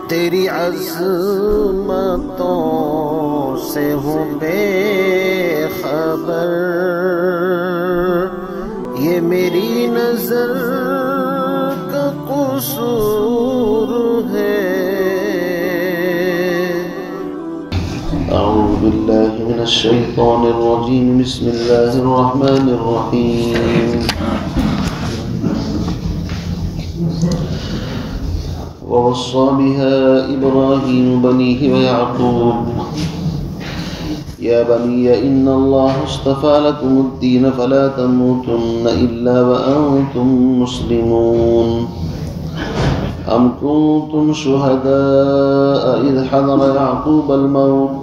تیری عظمتوں سے ہوں بے خبر، یہ میری نظر کا قصور ہے۔ اعوذ باللہ من الشیطان الرجیم، بسم اللہ الرحمن الرحیم۔ ووصى بها إبراهيم بنيه ويعقوب يا بني إن الله اصطفى لكم الدين فلا تموتن إلا وأنتم مسلمون أم كنتم شهداء إذ حضر يعقوب الموت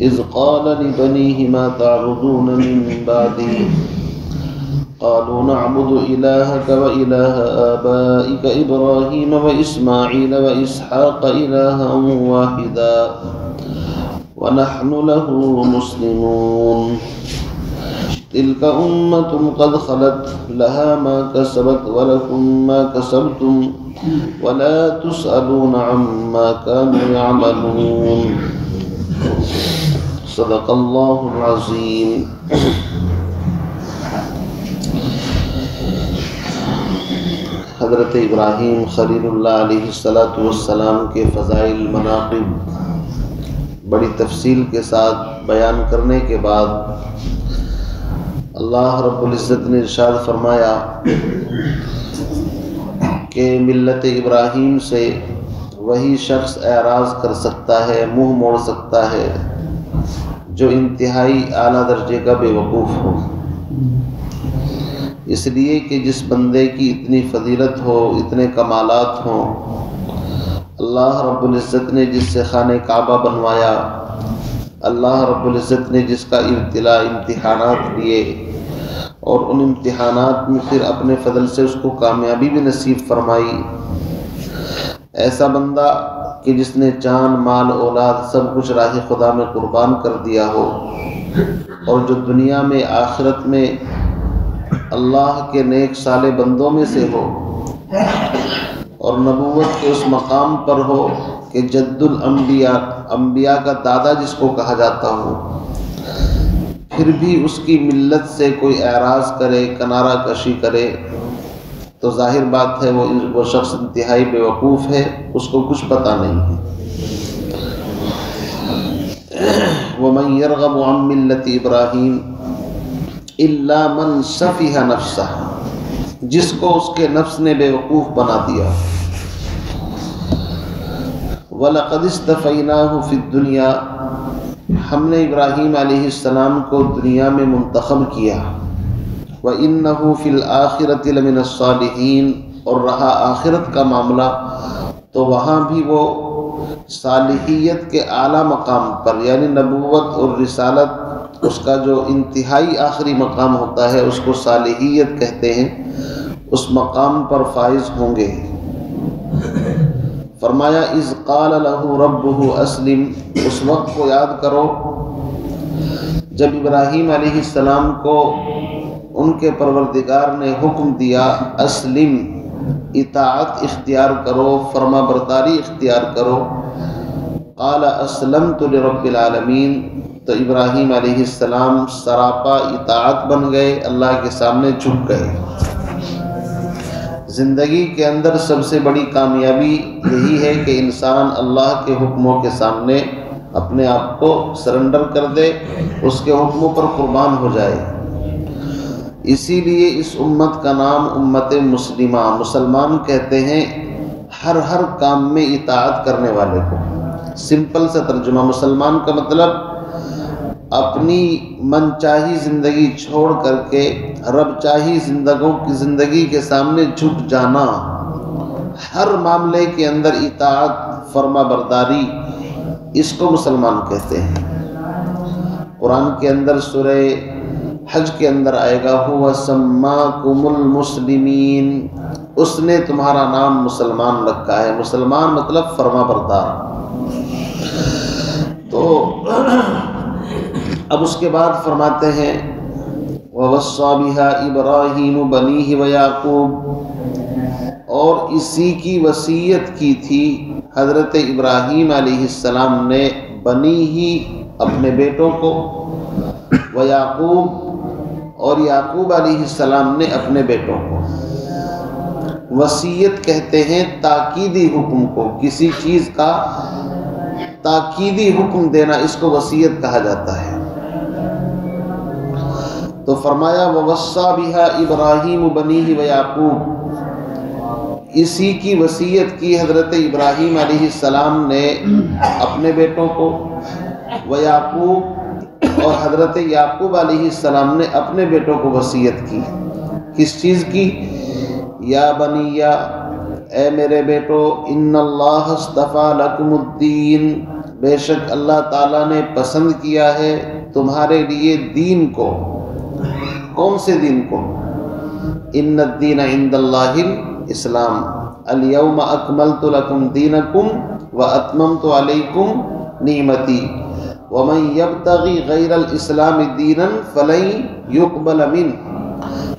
إذ قال لبنيه ما تعبدون من بعده قالوا نعبد إلهك وإله آبائك إبراهيم وإسماعيل وإسحاق إلها واحدا ونحن له مسلمون تلك أمة قد خلت لها ما كسبت ولكم ما كسبتم ولا تسألون عما كانوا يعملون صدق الله العظيم۔ حضرت ابراہیم خلیل اللہ علیہ السلام کے فضائل مناقب بڑی تفصیل کے ساتھ بیان کرنے کے بعد اللہ رب العزت نے ارشاد فرمایا کہ ملت ابراہیم سے وہی شخص اعراض کر سکتا ہے، منہ موڑ سکتا ہے جو انتہائی اعلیٰ درجے کا بے وقوف ہو، اس لیے کہ جس بندے کی اتنی فضیلت ہو، اتنے کمالات ہوں، اللہ رب العزت نے جس سے خانہ کعبہ بنوایا، اللہ رب العزت نے جس کا ابتلاء امتحانات لیے اور ان امتحانات میں پھر اپنے فضل سے اس کو کامیابی بھی نصیب فرمائی، ایسا بندہ کہ جس نے جان مال اولاد سب کچھ راہ خدا میں قربان کر دیا ہو اور جو دنیا میں آخرت میں اللہ کے نیک صالح بندوں میں سے ہو اور نبوت کے اس مقام پر ہو کہ جد الانبیاء، انبیاء کا دادا جس کو کہا جاتا ہو، پھر بھی اس کی ملت سے کوئی اعراض کرے، کنارہ کشی کرے تو ظاہر بات ہے وہ شخص انتہائی بے وقوف ہے، اس کو کچھ پتہ نہیں ہے۔ وَمَن يَرْغَبُ عَن مِّلَّةِ إِبْرَاهِيمَ إِلَّا مَن سَفِهَ نَفْسَهُ، جس کو اس کے نفس نے بے وقوف بنا دیا۔ وَلَقَدِ اسْتَفَيْنَاهُ فِي الدُّنْيَا، ہم نے ابراہیم علیہ السلام کو دنیا میں منتخب کیا۔ وَإِنَّهُ فِي الْآخِرَةِ لَمِنَ الصَّالِحِينَ، اور رہا آخرت کا معاملہ تو وہاں بھی وہ صالحیت کے اعلیٰ مقام پر، یعنی نبوت اور رسالت اس کا جو انتہائی آخری مقام ہوتا ہے اس کو صالحیت کہتے ہیں، اس مقام پر فائز ہوں گے۔ فرمایا اذ قال له ربه اسلم، اس وقت کو یاد کرو جب ابراہیم علیہ السلام کو ان کے پروردگار نے حکم دیا اسلم، اطاعت اختیار کرو، فرما برداری اختیار کرو۔ قال اسلمت لرب العالمین، تو ابراہیم علیہ السلام سراپا اطاعت بن گئے، اللہ کے سامنے جھک گئے۔ زندگی کے اندر سب سے بڑی کامیابی یہی ہے کہ انسان اللہ کے حکموں کے سامنے اپنے آپ کو سرنڈر کر دے، اس کے حکموں پر قربان ہو جائے۔ اسی لیے اس امت کا نام امت مسلمہ، مسلمان کہتے ہیں ہر کام میں اطاعت کرنے والے کو۔ سمپل سا ترجمہ، مسلمان کا مطلب اپنی من چاہی زندگی چھوڑ کر کے رب چاہی زندگی کے سامنے جھک جانا، ہر معاملے کے اندر اطاعت، فرما برداری، اس کو مسلمان کہتے ہیں۔ قرآن کے اندر سورہ حج کے اندر آئے گا هُوَ سَمَّاكُمُ الْمُسْلِمِينَ، اس نے تمہارا نام مسلمان رکھا ہے۔ مسلمان مطلب فرما بردار۔ تو اب اس کے بعد فرماتے ہیں وَوَصَّى بِهَا إِبْرَاهِيمُ بَنِيهِ وَيَعْقُوبُ، اور اسی کی وصیت کی تھی حضرت ابراہیم علیہ السلام نے بنی ہی اپنے بیٹوں کو، و یعقوب اور یعقوب علیہ السلام نے اپنے بیٹوں کو۔ وصیت کہتے ہیں تاکیدی حکم کو، کسی چیز کا تاکیدی حکم دینا، اس کو وصیت کہا جاتا ہے۔ تو فرمایا ووصّى بها ابراہیم بنیہ و یعقوب، اسی کی وصیت کی حضرت ابراہیم علیہ السلام نے اپنے بیٹوں کو، و یعقوب اور حضرت یعقوب علیہ السلام نے اپنے بیٹوں کو وصیت کی۔ کس چیز کی؟ یا بنی، اے میرے بیٹو، ان اللہ اصطفیٰ لکم الدین، بے شک اللہ تعالیٰ نے پسند کیا ہے تمہارے لیے دین کو۔ کون سے دین کو؟ ان الدین عند اللہ الاسلام، الیوم اکملت لکم دینکم واتممت علیکم نعمتی ومن یبتغی غیر الاسلام دینا فلن یقبل منہ۔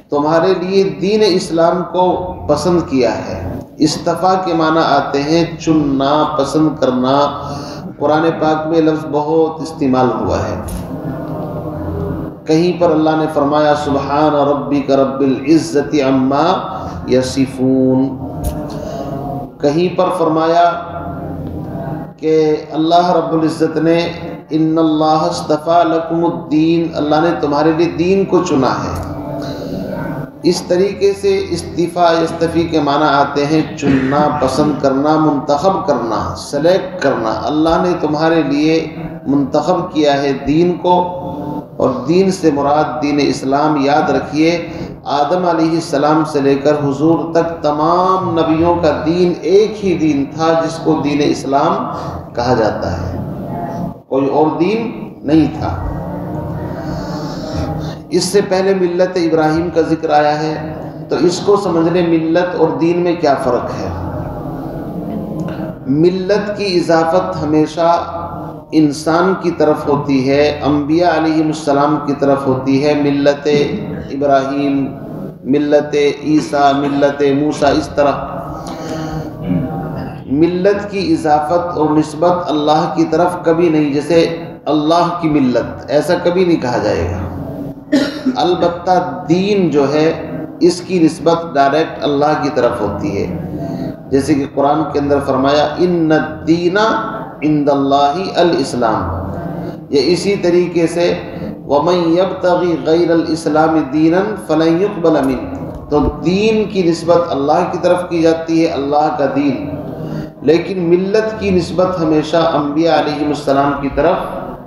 تمہارے لیے دین اسلام کو پسند کیا ہے۔ اصطفیٰ کے معنی آتے ہیں چننا، پسند کرنا۔ قرآن پاک میں لفظ بہت استعمال ہوا ہے۔ کہیں پر اللہ نے فرمایا سبحان ربک رب العزت عما یصفون، کہیں پر فرمایا کہ اللہ رب العزت نے ان اللہ اصطفیٰ لکم الدین، اللہ نے تمہارے لیے دین کو چنا ہے۔ اس طریقے سے استفاء یستفی کے معنی آتے ہیں چننا، پسند کرنا، منتخب کرنا، سلیکٹ کرنا۔ اللہ نے تمہارے لیے منتخب کیا ہے دین کو، اور دین سے مراد دین اسلام۔ یاد رکھیے آدم علیہ السلام سے لے کر حضور تک تمام نبیوں کا دین ایک ہی دین تھا، جس کو دین اسلام کہا جاتا ہے، کوئی اور دین نہیں تھا۔ اس سے پہلے ملت ابراہیم کا ذکر آیا ہے، تو اس کو سمجھنے ملت اور دین میں کیا فرق ہے۔ ملت کی اضافت ہمیشہ انسان کی طرف ہوتی ہے، انبیاء علیہ السلام کی طرف ہوتی ہے۔ ملت ابراہیم، ملت عیسیٰ، ملت موسیٰ، اس طرح ملت کی اضافت اور نسبت اللہ کی طرف کبھی نہیں، جیسے اللہ کی ملت، ایسا کبھی نہیں کہا جائے گا۔ البتہ دین جو ہے اس کی نسبت ڈائریکٹ اللہ کی طرف ہوتی ہے، جیسے کہ قرآن کے اندر فرمایا ان الدین عند اللہ الاسلام۔ یہ اسی طریقے سے ومن یبتغی غیر الاسلام دینا فلن یقبل منہ، تو دین کی نسبت اللہ کی طرف کی جاتی ہے، اللہ کا دین، لیکن ملت کی نسبت ہمیشہ انبیاء علیہ السلام کی طرف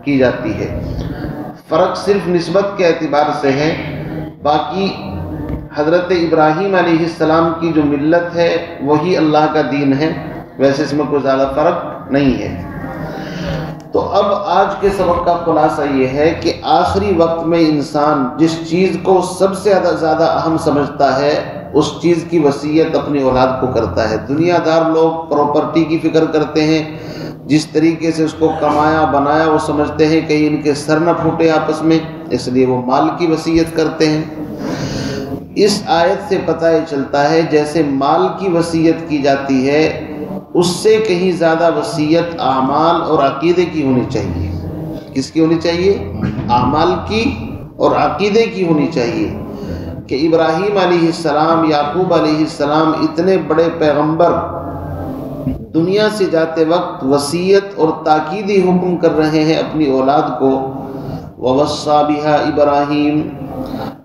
کی جاتی ہے۔ فرق صرف نسبت کے اعتبار سے ہے، باقی حضرت ابراہیم علیہ السلام کی جو ملت ہے وہی اللہ کا دین ہے، ویسے اس میں کوئی زیادہ فرق نہیں ہے۔ تو اب آج کے سبق کا خلاصہ یہ ہے کہ آخری وقت میں انسان جس چیز کو سب سے زیادہ اہم سمجھتا ہے اس چیز کی وصیت اپنی اولاد کو کرتا ہے۔ دنیا دار لوگ پراپرٹی کی فکر کرتے ہیں، جس طریقے سے اس کو کمایا بنایا وہ سمجھتے ہیں کہیں ان کے سر نہ پھوٹے آپس میں، اس لیے وہ مال کی وصیت کرتے ہیں۔ اس آیت سے پتہ یہ چلتا ہے جیسے مال کی وصیت کی جاتی ہے، اس سے کہیں زیادہ وصیت اعمال اور عقیدے کی ہونی چاہیے۔ کس کی ہونی چاہیے؟ اعمال کی اور عقیدے کی ہونی چاہیے، کہ ابراہیم علیہ السلام، یعقوب علیہ السلام، اتنے بڑے پیغمبر دنیا سے جاتے وقت وصیت اور تاکیدی حکم کر رہے ہیں اپنی اولاد کو، ووصّى بها ابراہیم،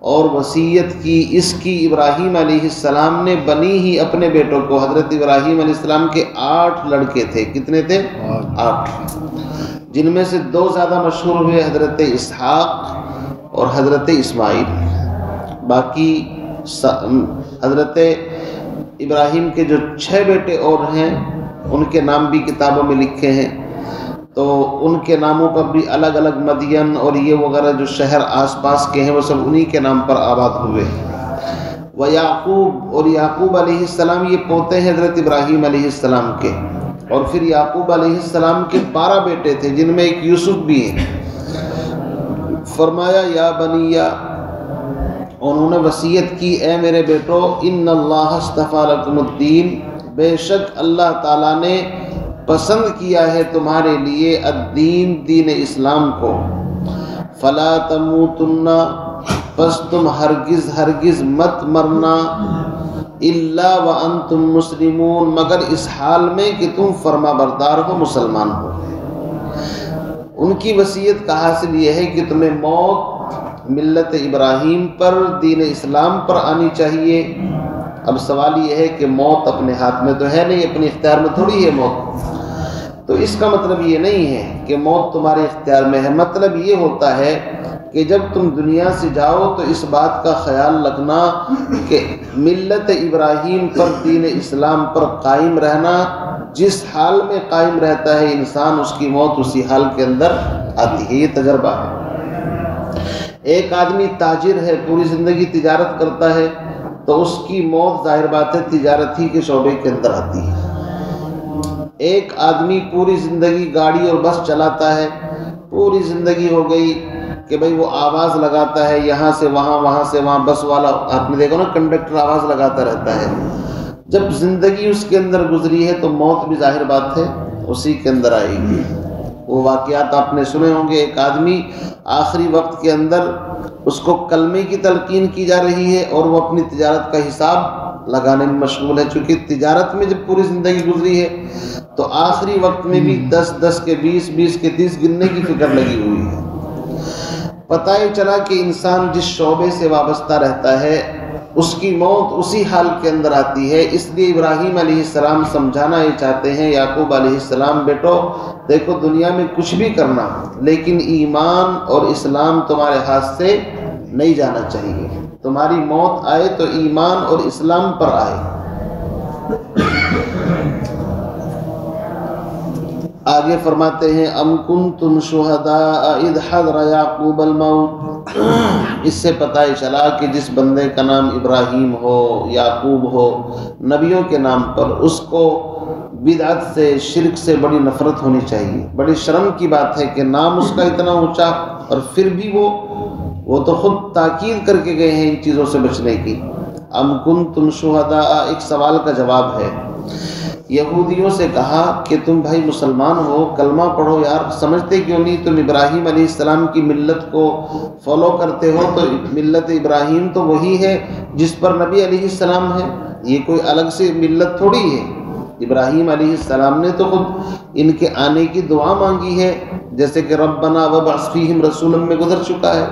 اور وصیت کی اس کی ابراہیم علیہ السلام نے بنی ہی اپنے بیٹوں کو۔ حضرت ابراہیم علیہ السلام کے 8 لڑکے تھے، کتنے تھے؟ 8، جن میں سے 2 زیادہ مشہور ہوئے، حضرت اسحاق اور حضرت اسماعیل۔ باقی حضرت ابراہیم کے جو 6 بیٹے اور ہیں ان کے نام بھی کتابوں میں لکھے ہیں، تو ان کے ناموں پر بھی الگ الگ مدین اور یہ وغیرہ جو شہر آس پاس کے ہیں وہ سب انہی کے نام پر آباد ہوئے۔ یعقوب، اور یعقوب علیہ السلام یہ پوتے ہیں حضرت ابراہیم علیہ السلام کے، اور پھر یعقوب علیہ السلام کے 12 بیٹے تھے جن میں ایک یوسف بھی ہے۔ فرمایا یا بنی، انہوں نے وصیت کی، اے میرے بیٹو، ان اللہ اصطفیٰ لکم الدین، بے شک اللہ تعالیٰ نے پسند کیا ہے تمہارے لیے الدین، دین اسلام کو، فلا تموتن، پس تم ہرگز ہرگز مت مرنا، الا وانتم مسلمون، مگر اس حال میں کہ تم فرما بردار ہو، مسلمان ہو۔ ان کی وصیت کا حاصل یہ ہے کہ تمہیں موت ملت ابراہیم پر، دین اسلام پر آنی چاہیے۔ اب سوال یہ ہے کہ موت اپنے ہاتھ میں تو ہے نہیں، اپنے اختیار میں تھوڑی ہے موت، تو اس کا مطلب یہ نہیں ہے کہ موت تمہارے اختیار میں ہے۔ مطلب یہ ہوتا ہے کہ جب تم دنیا سے جاؤ تو اس بات کا خیال رکھنا کہ ملت ابراہیم پر، دین اسلام پر قائم رہنا، جس حال میں قائم رہتا ہے انسان، اس کی موت اسی حال کے اندر آتی ہے۔ یہ تجربہ ہے۔ ایک آدمی تاجر ہے، پوری زندگی تجارت کرتا ہے، تو اس کی موت ظاہر بات ہے تجارت ہی کے شعبے کے اندر آتی ہے۔ ایک آدمی پوری زندگی گاڑی اور بس چلاتا ہے، پوری زندگی ہو گئی کہ بھئی وہ آواز لگاتا ہے، یہاں سے وہاں، وہاں سے وہاں، بس والا آپ نے دیکھا نا کنڈکٹر آواز لگاتا رہتا ہے۔ جب زندگی اس کے اندر گزری ہے تو موت بھی ظاہر بات ہے اسی کے اندر آئے گی۔ وہ واقعات آپ نے سنے ہوں گے، ایک آدمی آخری وقت کے اندر اس کو کلمے کی تلقین کی جا رہی ہے اور وہ اپنی تجارت کا حساب لگانے میں مشغول ہے، چونکہ تجارت میں جب پوری زندگی گزری ہے تو آخری وقت میں بھی 10 کے 20 کے 30 گننے کی فکر لگی ہوئی ہے۔ پتہ ہی چلا کہ انسان جس شعبے سے وابستہ رہتا ہے اس کی موت اسی حال کے اندر آتی ہے۔ اس لیے ابراہیم علیہ السلام سمجھانا یہ چاہتے ہیں یعقوب علیہ السلام، بیٹو دیکھو دنیا میں کچھ بھی کرنا، لیکن ایمان اور اسلام تمہارے ہاتھ سے نہیں جانا چاہیے۔ تمہاری موت آئے تو ایمان اور اسلام پر آئے۔ آگے فرماتے ہیں ام کنتم شہداء اذ حضر یعقوب الموت، اس سے پتہ چلا کہ جس بندے کا نام ابراہیم ہو، یعقوب ہو، نبیوں کے نام پر، اس کو بدعت سے، شرک سے بڑی نفرت ہونی چاہیے۔ بڑی شرم کی بات ہے کہ نام اس کا اتنا اونچا اور پھر بھی وہ تو خود تاکید کر کے گئے ہیں ان چیزوں سے بچنے کی۔ ام کنتم شہداء ایک سوال کا جواب ہے۔ یہودیوں سے کہا کہ تم بھائی مسلمان ہو، کلمہ پڑھو یار، سمجھتے کیوں نہیں تم ابراہیم علیہ السلام کی ملت کو فالو کرتے ہو؟ تو ملت ابراہیم تو وہی ہے جس پر نبی علیہ السلام ہے، یہ کوئی الگ سے ملت تھوڑی ہے۔ ابراہیم علیہ السلام نے تو خود ان کے آنے کی دعا مانگی ہے، جیسے کہ ربنا وابعث فیہم رسولا میں گزر چکا ہے۔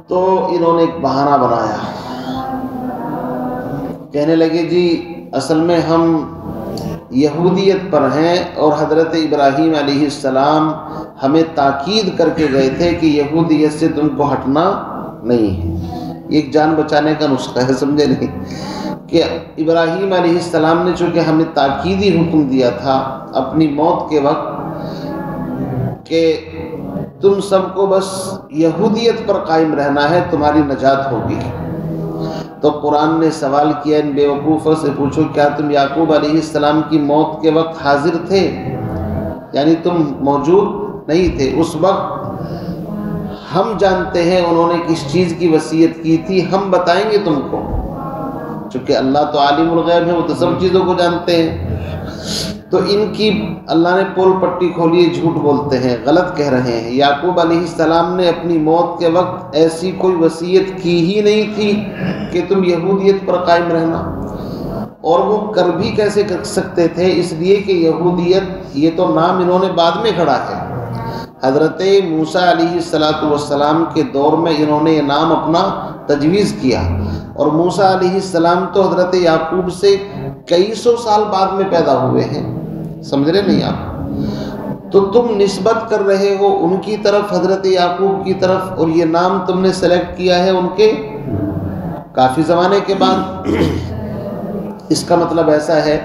تو انہوں نے ایک بہانہ بنایا، کہنے لگے جی اصل میں ہم یہودیت پر ہیں اور حضرت ابراہیم علیہ السلام ہمیں تاکید کر کے گئے تھے کہ یہودیت سے تم کو ہٹنا نہیں ہے۔ ایک جان بچانے کا نسخہ ہے، سمجھے نہیں؟ کہ ابراہیم علیہ السلام نے چونکہ ہمیں تاکیدی حکم دیا تھا اپنی موت کے وقت کہ تم سب کو بس یہودیت پر قائم رہنا ہے، تمہاری نجات ہوگی، تو قرآن نے سوال کیا ان بیوقوفوں سے، پوچھو کیا تم یعقوب علیہ السلام کی موت کے وقت حاضر تھے؟ یعنی تم موجود نہیں تھے اس وقت۔ ہم جانتے ہیں انہوں نے کس چیز کی وصیت کی تھی، ہم بتائیں گے تم کو، چونکہ اللہ تو عالم الغیب ہے، وہ تو سب چیزوں کو جانتے ہیں۔ تو ان کی اللہ نے پول پٹی کھولی، جھوٹ بولتے ہیں، غلط کہہ رہے ہیں۔ یعقوب علیہ السلام نے اپنی موت کے وقت ایسی کوئی وصیت کی ہی نہیں تھی کہ تم یہودیت پر قائم رہنا، اور وہ کر بھی کیسے کر سکتے تھے؟ اس لیے کہ یہودیت یہ تو نام انہوں نے بعد میں کھڑا ہے۔ حضرت موسیٰ علیہ السلام کے دور میں انہوں نے یہ نام اپنا تجویز کیا، اور موسیٰ علیہ السلام تو حضرت یعقوب سے کئی سو سال بعد میں پیدا ہوئے ہیں، سمجھ رہے نہیں آپ؟ تو تم نسبت کر رہے ہو ان کی طرف، حضرت یعقوب کی طرف، اور یہ نام تم نے سلیکٹ کیا ہے ان کے کافی زمانے کے بعد۔ اس کا مطلب ایسا ہے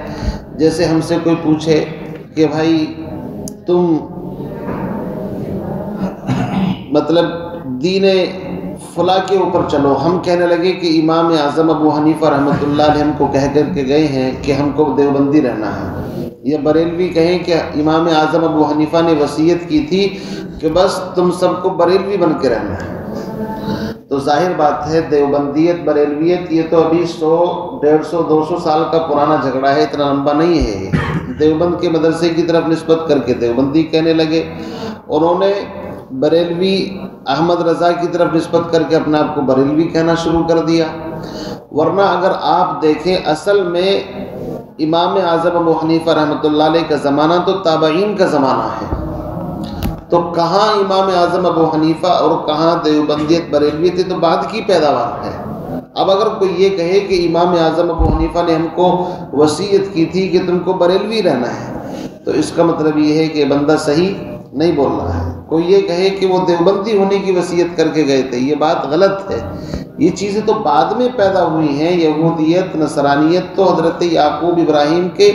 جیسے ہم سے کوئی پوچھے کہ بھائی تم مطلب دین فلاں کے اوپر چلو، ہم کہنے لگے کہ امام اعظم ابو حنیفہ رحمۃ اللہ علیہ ہم کو کہہ کر کے گئے ہیں کہ ہم کو دیوبندی رہنا ہے، یا بریلوی کہیں کہ امام اعظم ابو حنیفہ نے وصیت کی تھی کہ بس تم سب کو بریلوی بن کے رہنا ہے، تو ظاہر بات ہے دیوبندیت بریلویت یہ تو ابھی 100 150 200 سال کا پرانا جھگڑا ہے، اتنا لمبا نہیں ہے یہ۔ دیوبند کے مدرسے کی طرف نسبت کر کے دیوبندی کہنے لگے، انہوں نے بریلوی احمد رضا کی طرف نسبت کر کے اپنے آپ کو بریلوی کہنا شروع کر دیا۔ ورنہ اگر آپ دیکھیں اصل میں امام اعظم ابو حنیفہ رحمۃ اللہ علیہ کا زمانہ تو تابعین کا زمانہ ہے، تو کہاں امام اعظم ابو حنیفہ اور کہاں دیوبندیت بریلویت، تو بعد کی پیداوار ہے۔ اب اگر کوئی یہ کہے کہ امام اعظم ابو حنیفہ نے ہم کو وصیت کی تھی کہ تم کو بریلوی رہنا ہے، تو اس کا مطلب یہ ہے کہ بندہ صحیح نہیں بول رہا ہے۔ کوئی یہ کہے کہ وہ دیوبندی ہونے کی وصیت کر کے گئے تھے، یہ بات غلط ہے۔ یہ چیزیں تو بعد میں پیدا ہوئی ہیں، یہودیت نصرانیت تو حضرت یعقوب ابراہیم کے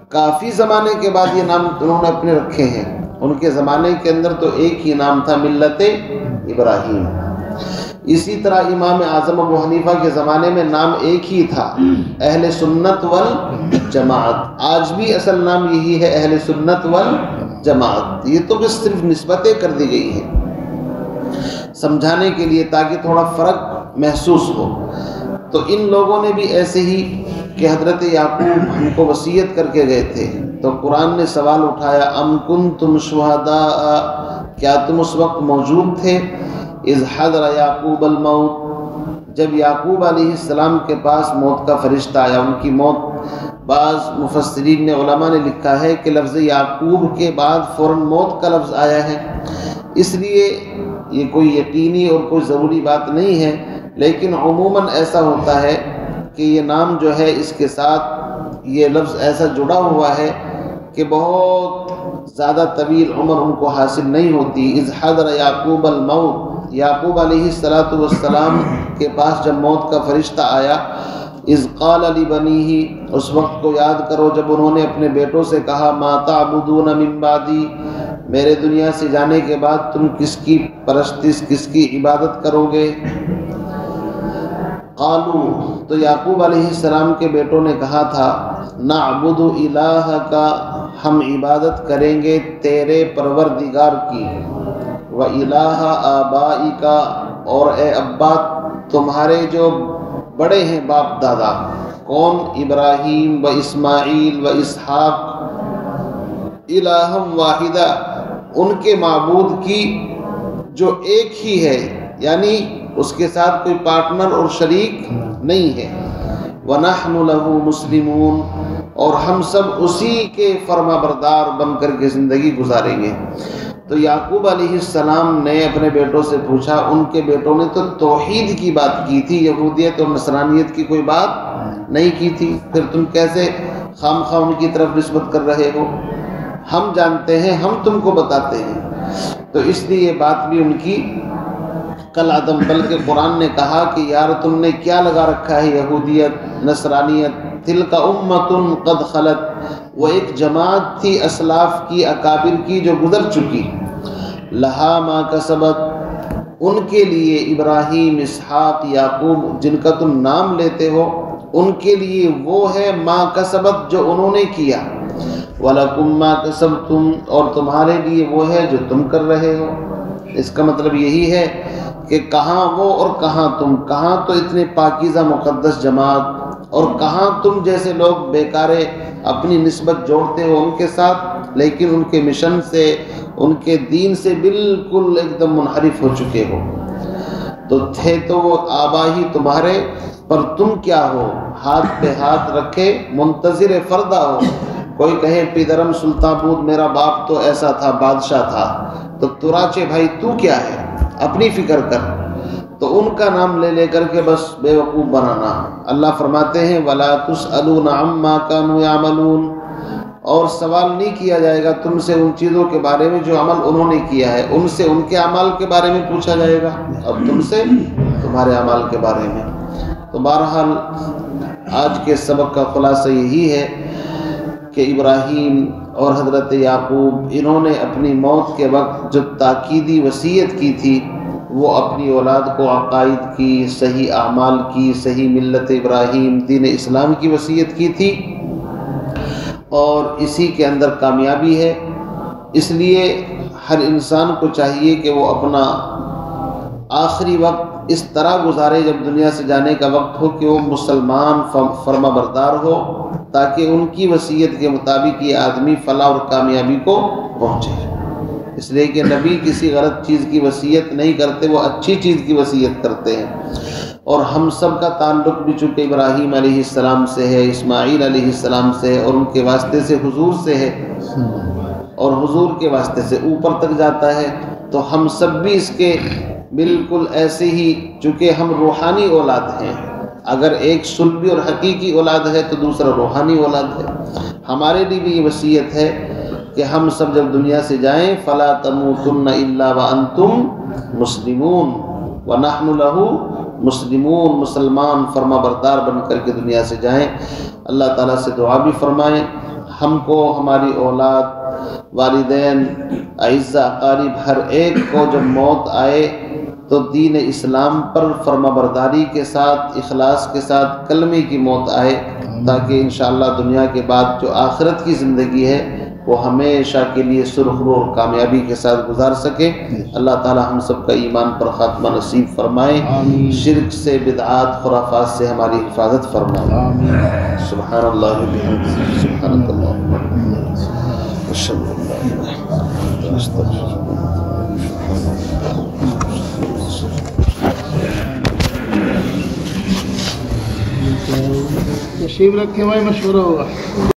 کافی زمانے کے بعد یہ نام انہوں نے اپنے رکھے ہیں۔ ان کے زمانے کے اندر تو ایک ہی نام تھا، ملت ابراہیم۔ اسی طرح امام اعظم ابو حنیفہ کے زمانے میں نام ایک ہی تھا، اہل سنت والجماعت۔ آج بھی اصل نام یہی ہے، اہل سنت والجماعت۔ یہ تو بس صرف نسبتیں کر دی گئی ہیں سمجھانے کے لیے، تاکہ تھوڑا فرق محسوس ہو۔ تو ان لوگوں نے بھی ایسے ہی کہ حضرت یعقوب ہم کو وصیت کر کے گئے تھے، تو قرآن نے سوال اٹھایا، ام کنتم شہداء، کیا تم اس وقت موجود تھے، اذ حضر یعقوب الموت، جب یعقوب علیہ السلام کے پاس موت کا فرشتہ آیا، ان کی موت۔ بعض مفسرین نے علماء نے لکھا ہے کہ لفظ یعقوب کے بعد فوراً موت کا لفظ آیا ہے، اس لیے یہ کوئی یقینی اور کوئی ضروری بات نہیں ہے، لیکن عموماً ایسا ہوتا ہے کہ یہ نام جو ہے اس کے ساتھ یہ لفظ ایسا جڑا ہوا ہے کہ بہت زیادہ طویل عمر ان کو حاصل نہیں ہوتی۔ اذ حضر یعقوب الموت، یعقوب علیہ السلام کے پاس جب موت کا فرشتہ آیا، اذ قال لبنیہ، اس وقت کو یاد کرو جب انہوں نے اپنے بیٹوں سے کہا، ما تعبدون من بعدی، میرے دنیا سے جانے کے بعد تم کس کی پرستش، کس کی عبادت کرو گے؟ قالو، تو یعقوب علیہ السلام کے بیٹوں نے کہا تھا، نعبد الہک، ہم عبادت کریں گے تیرے پروردگار کی، و الہ آبائک، اور اے ابا تمہارے جو بڑے ہیں باپ دادا، کون؟ ابراہیم و اسماعیل و اسحاق، الہم واحدہ، ان کے معبود کی جو ایک ہی ہے، یعنی اس کے ساتھ کوئی پارٹنر اور شریک نہیں ہے، وَنَحْنُ لَهُ مُسْلِمُونَ، اور ہم سب اسی کے فرما بردار بن کر کے زندگی گزاریں گے۔ تو یعقوب علیہ السلام نے اپنے بیٹوں سے پوچھا، ان کے بیٹوں نے تو توحید کی بات کی تھی، یہودیت اور نصرانیت کی کوئی بات نہیں کی تھی، پھر تم کیسے خام خواہ ان کی طرف نسبت کر رہے ہو؟ ہم جانتے ہیں، ہم تم کو بتاتے ہیں۔ تو اس لیے یہ بات بھی ان کی کل عدم، بلکہ قرآن نے کہا کہ یار تم نے کیا لگا رکھا ہے یہودیت نصرانیت، تلک امۃ قد خلت، وہ ایک جماعت تھی اسلاف کی، اکابر کی، جو گزر چکی، لہا ما کسبت، ان کے لیے ابراہیم اسحاق یعقوب جن کا تم نام لیتے ہو، ان کے لیے وہ ہے ما کسبت جو انہوں نے کیا، وَلَكُمْ مَا كَسَبْتُمْ، اور تمہارے لیے وہ ہے جو تم کر رہے ہو۔ اس کا مطلب یہی ہے کہ کہاں وہ اور کہاں تم، کہاں تو اتنے پاکیزہ مقدس جماعت، اور کہاں تم جیسے لوگ بیکارے اپنی نسبت جوڑتے ہو ان کے ساتھ، لیکن ان کے مشن سے، ان کے دین سے بالکل ایک دم منحرف ہو چکے ہو۔ تو تھے تو وہ آبا ہی تمہارے، پر تم کیا ہو؟ ہاتھ پہ ہاتھ رکھے منتظر فردہ ہو۔ کوئی کہے پیدرم سلطان بود میرا باپ تو ایسا تھا، بادشاہ تھا، تو تراچے بھائی تو کیا ہے، اپنی فکر کر۔ تو ان کا نام لے لے کر کے بس بے وقوف بنانا۔ اللہ فرماتے ہیں وَلَا تُسْأَلُونَ عَمَّا كَانُوا يَعْمَلُونَ، اور سوال نہیں کیا جائے گا تم سے ان چیزوں کے بارے میں جو عمل انہوں نے کیا ہے، ان سے ان کے اعمال کے بارے میں پوچھا جائے گا، اب تم سے تمہارے اعمال کے بارے میں۔ تو بہرحال آج کے سبق کا خلاصہ یہی ہے کہ ابراہیم اور حضرت یعقوب انہوں نے اپنی موت کے وقت جو تاکیدی وصیت کی تھی، وہ اپنی اولاد کو عقائد کی، صحیح اعمال کی، صحیح ملت ابراہیم دین اسلام کی وصیت کی تھی، اور اسی کے اندر کامیابی ہے۔ اس لیے ہر انسان کو چاہیے کہ وہ اپنا آخری وقت اس طرح گزارے جب دنیا سے جانے کا وقت ہو کہ وہ مسلمان فرما بردار ہو، تاکہ ان کی وصیت کے مطابق یہ آدمی فلاح اور کامیابی کو پہنچے۔ اس لیے کہ نبی کسی غلط چیز کی وصیت نہیں کرتے، وہ اچھی چیز کی وصیت کرتے ہیں۔ اور ہم سب کا تعلق بھی چونکہ ابراہیم علیہ السلام سے ہے، اسماعیل علیہ السلام سے ہے، اور ان کے واسطے سے حضور سے ہے، اور حضور کے واسطے سے اوپر تک جاتا ہے، تو ہم سب بھی اس کے بالکل ایسے ہی، چونکہ ہم روحانی اولاد ہیں، اگر ایک سلبی اور حقیقی اولاد ہے تو دوسرا روحانی اولاد ہے۔ ہمارے لیے بھی یہ وصیت ہے کہ ہم سب جب دنیا سے جائیں فلا تموتن الا وانتم مسلمون ونحن له مسلمون، مسلمان فرما بردار بن کر کے دنیا سے جائیں۔ اللہ تعالیٰ سے دعا بھی فرمائیں ہم کو، ہماری اولاد، والدین، اعزاء اقارب، ہر ایک کو جب موت آئے تو دین اسلام پر فرما برداری کے ساتھ، اخلاص کے ساتھ کلمے کی موت آئے، تاکہ انشاءاللہ دنیا کے بعد جو آخرت کی زندگی ہے وہ ہمیشہ کے لیے سرخرو اور کامیابی کے ساتھ گزار سکے۔ اللہ تعالی ہم سب کا ایمان پر خاتمہ نصیب فرمائے، شرک سے، بدعات، خرافات سے ہماری حفاظت فرمائے۔ سبحان اللہ وبحمدہ، سبحانک اللہم وبحمدک، اشہد ان لا الہ الا انت، استغفرک۔ تشریف رکھے بھائی، مشورہ ہوگا۔